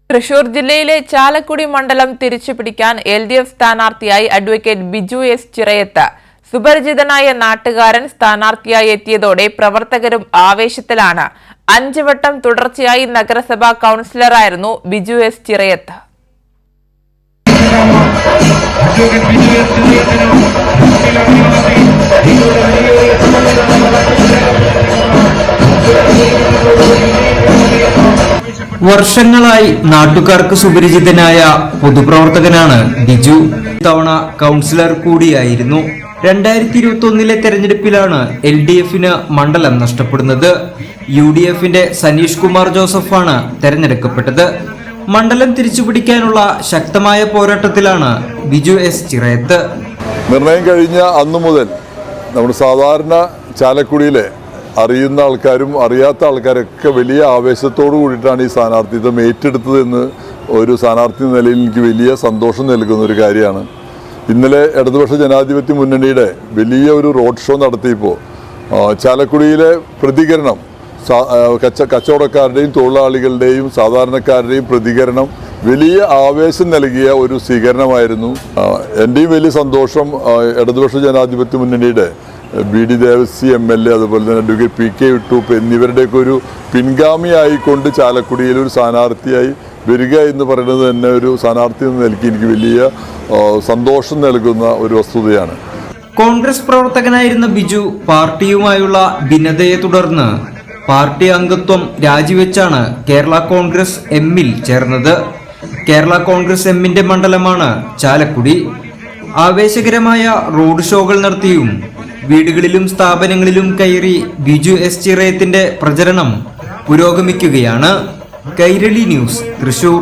തൃശൂർ ജില്ലയിലെ ചാലക്കുടി മണ്ഡലം തിരിച്ചുപിടിക്കാൻ LDF സ്ഥാനാർത്ഥിയായി അഡ്വക്കേറ്റ് ബിജു എസ് ചിറയത്ത് സുപരിചിതനായ നാട്ടുകാരൻ സ്ഥാനാർത്ഥിയായി എത്തിയതോടെ പ്രവർത്തകരും ആവേശത്തിലാണ്. 5 വട്ടം തുടർച്ചയായി നഗരസഭാ കൗൺസിലറായിരുന്നു ബിജു എസ് ചിറയത്ത്. വർഷങ്ങളായി നാട്ടുകാർക്ക് സുപരിചിതനായ പൊതുപ്രവർത്തകനാണ് ബിജു. ഇത്തവണ കൗൺസിലർ കൂടിയായിരുന്നു. 2021 തെരഞ്ഞെടുപ്പിലാണ് LDFന് മണ്ഡലം നഷ്ടപ്പെടുന്നത്. UDFന്റെ സനീഷ് കുമാർ ജോസഫാണ് തെരഞ്ഞെടുക്കപ്പെട്ടത്. മണ്ഡലം തിരിച്ചുപിടിക്കാനുള്ള ശക്തമായ പോരാട്ടത്തിലാണ് ബിജു എസ് ചിറയത്ത്. നിർണയം കഴിഞ്ഞ അന്നു മുതൽ നമ്മുടെ സാധാരണ ചാലക്കുടിയിലെ അറിയുന്ന ആൾക്കാരും അറിയാത്ത ആൾക്കാരൊക്കെ വലിയ ആവേശത്തോടു കൂടിയിട്ടാണ് ഈ സ്ഥാനാർത്ഥിത്വം ഏറ്റെടുത്തതെന്ന് ഒരു സ്ഥാനാർത്ഥി നിലയിൽ എനിക്ക് വലിയ സന്തോഷം നൽകുന്ന ഒരു കാര്യമാണ്. ഇന്നലെ ഇടതുപക്ഷ ജനാധിപത്യ മുന്നണിയുടെ വലിയ ഒരു റോഡ് ഷോ നടത്തിയപ്പോൾ ചാലക്കുടിയിലെ പ്രതികരണം, കച്ചവടക്കാരുടെയും തൊഴിലാളികളുടെയും സാധാരണക്കാരുടെയും പ്രതികരണം വലിയ ആവേശം നൽകിയ ഒരു സ്വീകരണമായിരുന്നു. എൻ്റെയും വലിയ സന്തോഷം ഇടതുപക്ഷ ജനാധിപത്യ മുന്നണിയുടെ BD ദേവസി MLA, അതുപോലെ തന്നെ അഡ്വക്കേറ്റ് PK വിട്ടൂപ്പ് എന്നിവരുടെയൊക്കെ ഒരു പിൻഗാമിയായിക്കൊണ്ട് ചാലക്കുടിയിൽ ഒരു സ്ഥാനാർത്ഥിയായി വരിക എന്ന് പറയുന്നത് തന്നെ ഒരു സ്ഥാനാർത്ഥി എന്ന നിലയ്ക്ക് എനിക്ക് വലിയ സന്തോഷം നൽകുന്ന ഒരു വസ്തുതയാണ്. കോൺഗ്രസ് പ്രവർത്തകനായിരുന്ന ബിജു പാർട്ടിയുമായുള്ള ഭിന്നതയെ തുടർന്ന് പാർട്ടി അംഗത്വം രാജിവെച്ചാണ് കേരള കോൺഗ്രസ് എമ്മിൽ ചേർന്നത്. കേരള കോൺഗ്രസ് എമ്മിന്റെ മണ്ഡലമാണ് ചാലക്കുടി. ആവേശകരമായ റോഡ് ഷോകൾ നടത്തിയും വീടുകളിലും സ്ഥാപനങ്ങളിലും കയറി ബിജു എസ് ചിറയത്തിന്റെ പ്രചരണം പുരോഗമിക്കുകയാണ്. കൈരളി ന്യൂസ്, തൃശൂർ.